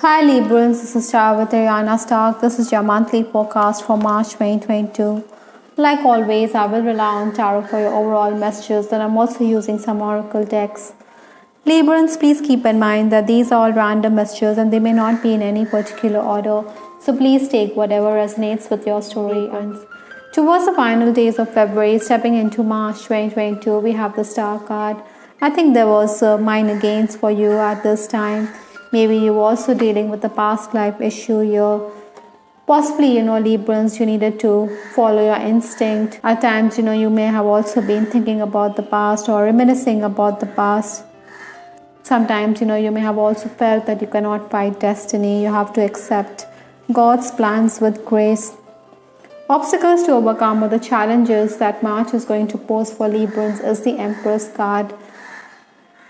Hi Librans, this is Star with Ariana Stark. This is your monthly forecast for March 2022. Like always, I will rely on tarot for your overall messages, and I'm also using some oracle decks. Librans, please keep in mind that these are all random messages and they may not be in any particular order, so please take whatever resonates with your story. And towards the final days of February, stepping into March 2022, we have the Star card. I think there was minor gains for you at this time. Maybe you're also dealing with a past life issue here. Possibly, Librans, you needed to follow your instinct. At times, you may have also been thinking about the past or reminiscing about the past. Sometimes, you may have also felt that you cannot fight destiny. You have to accept God's plans with grace. Obstacles to overcome or the challenges that March is going to pose for Librans is the Empress card.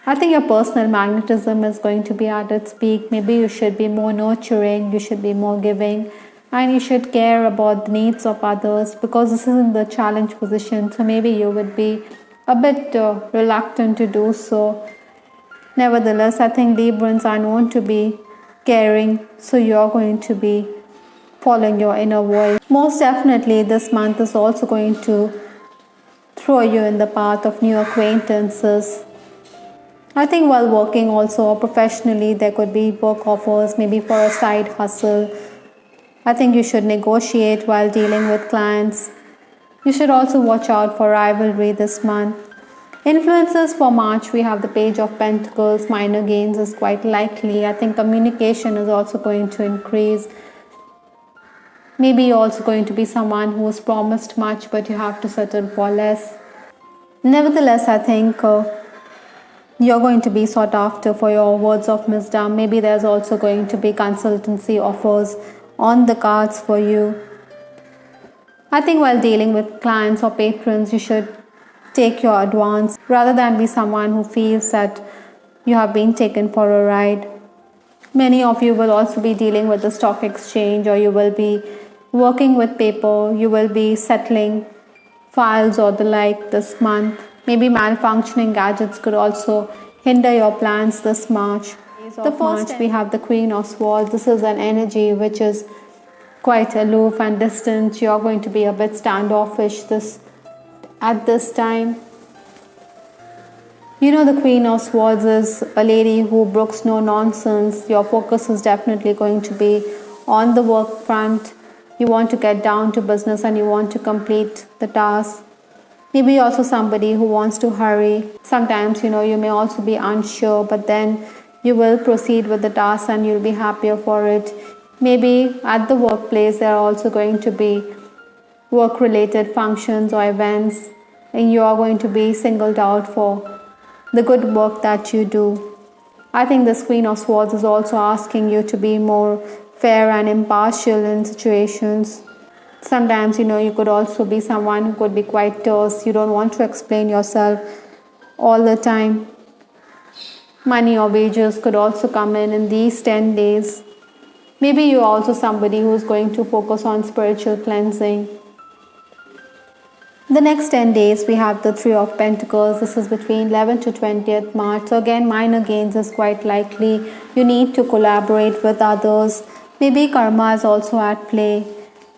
I think your personal magnetism is going to be at its peak. Maybe you should be more nurturing, you should be more giving, and you should care about the needs of others because this is in the challenge position. So maybe you would be a bit reluctant to do so. Nevertheless, I think Librans are known to be caring, so you're going to be following your inner voice. Most definitely, this month is also going to throw you in the path of new acquaintances. I think while working also or professionally, there could be work offers, maybe for a side hustle. I think you should negotiate while dealing with clients. You should also watch out for rivalry this month. Influences for March, we have the Page of Pentacles. Minor gains is quite likely. I think communication is also going to increase. Maybe you're also going to be someone who has promised much, but you have to settle for less. Nevertheless, I think you're going to be sought after for your words of wisdom. Maybe there's also going to be consultancy offers on the cards for you. I think while dealing with clients or patrons, you should take your advance rather than be someone who feels that you have been taken for a ride. Many of you will also be dealing with the stock exchange, or you will be working with paper, you will be settling files or the like this month. Maybe malfunctioning gadgets could also hinder your plans this March. The first we have the Queen of Swords. This is an energy which is quite aloof and distant. You're going to be a bit standoffish at this time. The Queen of Swords is a lady who brooks no nonsense. Your focus is definitely going to be on the work front. You want to get down to business and you want to complete the task. Maybe also somebody who wants to hurry. Sometimes, you may also be unsure, but then you will proceed with the task and you'll be happier for it. Maybe at the workplace, there are also going to be work-related functions or events, and you are going to be singled out for the good work that you do. I think this Queen of Swords is also asking you to be more fair and impartial in situations. Sometimes, you could also be someone who could be quite terse. You don't want to explain yourself all the time. Money or wages could also come in these 10 days. Maybe you're also somebody who's going to focus on spiritual cleansing. The next 10 days, we have the Three of Pentacles. This is between 11th to 20th March. So again, minor gains is quite likely. You need to collaborate with others. Maybe karma is also at play.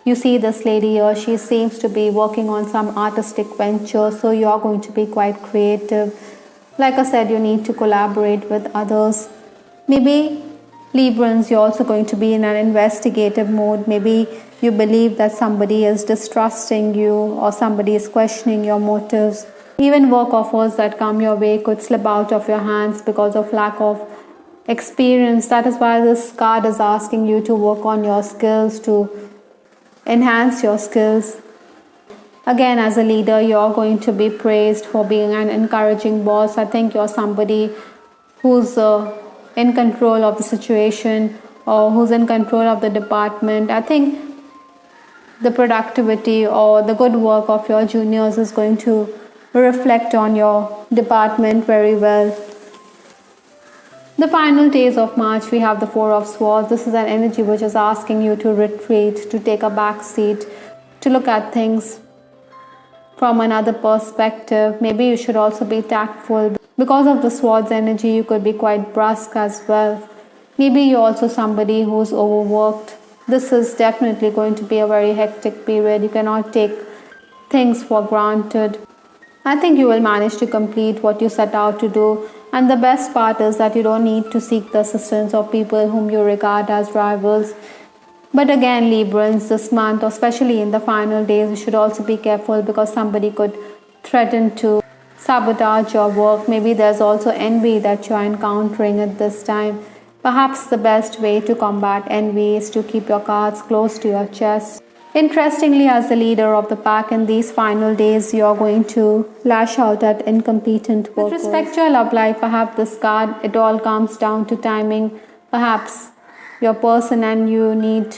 You see this lady here, she seems to be working on some artistic venture, so you're going to be quite creative. Like I said, you need to collaborate with others. Maybe Librans, you're also going to be in an investigative mode. Maybe you believe that somebody is distrusting you or somebody is questioning your motives. Even work offers that come your way could slip out of your hands because of lack of experience. That is why this card is asking you to work on your skills, to enhance your skills. Again, as a leader, you're going to be praised for being an encouraging boss. I think you're somebody who's in control of the situation or who's in control of the department. I think the productivity or the good work of your juniors is going to reflect on your department very well. The final days of March, we have the Four of Swords. This is an energy which is asking you to retreat, to take a back seat, to look at things from another perspective. Maybe you should also be tactful. Because of the Swords energy, you could be quite brusque as well. Maybe you're also somebody who's overworked. This is definitely going to be a very hectic period. You cannot take things for granted. I think you will manage to complete what you set out to do. And the best part is that you don't need to seek the assistance of people whom you regard as rivals. But again, Librans, this month, or especially in the final days, you should also be careful because somebody could threaten to sabotage your work. Maybe there's also envy that you're encountering at this time. Perhaps the best way to combat envy is to keep your cards close to your chest. Interestingly, as the leader of the pack in these final days, you're going to lash out at incompetent workers. With respect to your love life, perhaps this card, it all comes down to timing. Perhaps your person and you need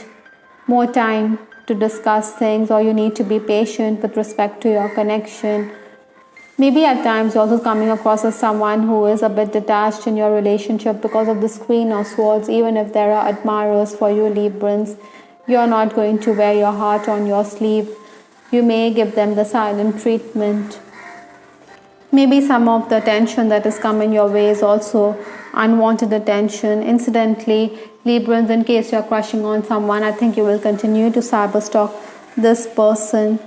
more time to discuss things, or you need to be patient with respect to your connection. Maybe at times you're also coming across as someone who is a bit detached in your relationship because of this Queen of Swords. Even if there are admirers for you, Librans, you're not going to wear your heart on your sleeve. You may give them the silent treatment. Maybe some of the attention that is coming your way is also unwanted attention. Incidentally, Librans, in case you're crushing on someone, I think you will continue to cyberstalk this person.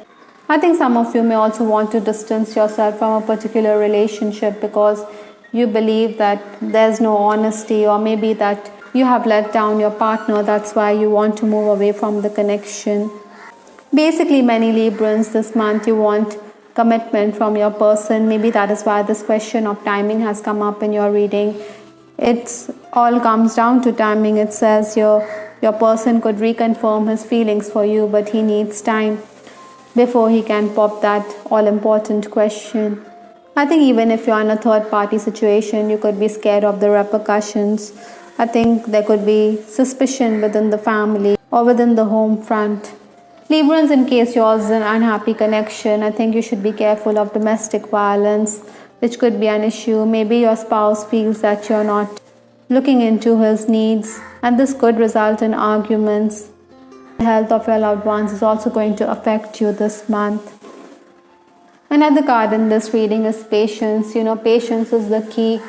I think some of you may also want to distance yourself from a particular relationship because you believe that there's no honesty, or maybe that you have let down your partner. That's why you want to move away from the connection. Basically, many Librans, this month you want commitment from your person. Maybe that is why this question of timing has come up in your reading. It all comes down to timing. It says your person could reconfirm his feelings for you, but he needs time before he can pop that all important question. I think even if you're in a third party situation, you could be scared of the repercussions. I think there could be suspicion within the family or within the home front. Librans, in case yours is an unhappy connection, I think you should be careful of domestic violence, which could be an issue. Maybe your spouse feels that you're not looking into his needs, and this could result in arguments. The health of your loved ones is also going to affect you this month. Another card in this reading is patience. Patience is the key.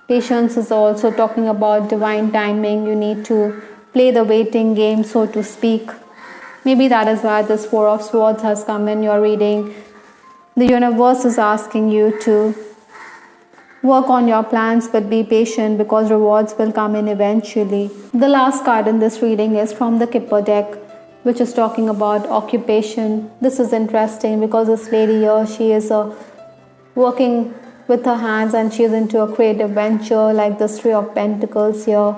Patience is also talking about divine timing. You need to play the waiting game, so to speak. Maybe that is why this Four of Swords has come in your reading. The universe is asking you to work on your plans, but be patient because rewards will come in eventually. The last card in this reading is from the Kipper deck, which is talking about occupation. This is interesting because this lady here, she is working with her hands and she is into a creative venture like the Three of Pentacles here.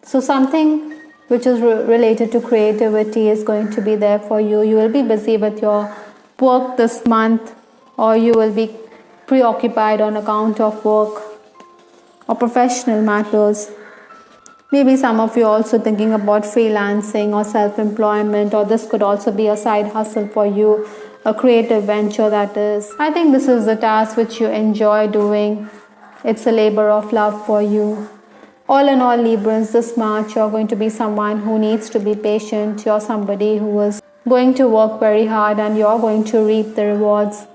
So something which is related to creativity is going to be there for you. You will be busy with your work this month, or you will be preoccupied on account of work or professional matters. Maybe some of you are also thinking about freelancing or self-employment, or this could also be a side hustle for you, a creative venture that is. I think this is a task which you enjoy doing. It's a labor of love for you. All in all, Librans, this March you're going to be someone who needs to be patient. You're somebody who is going to work very hard and you're going to reap the rewards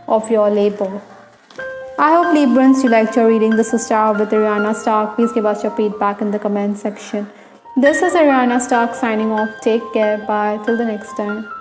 of your labor. I hope, Librans, you liked your reading. This is Tarot with Ariana Stark. Please give us your feedback in the comment section. This is Ariana Stark signing off. Take care. Bye. Till the next time.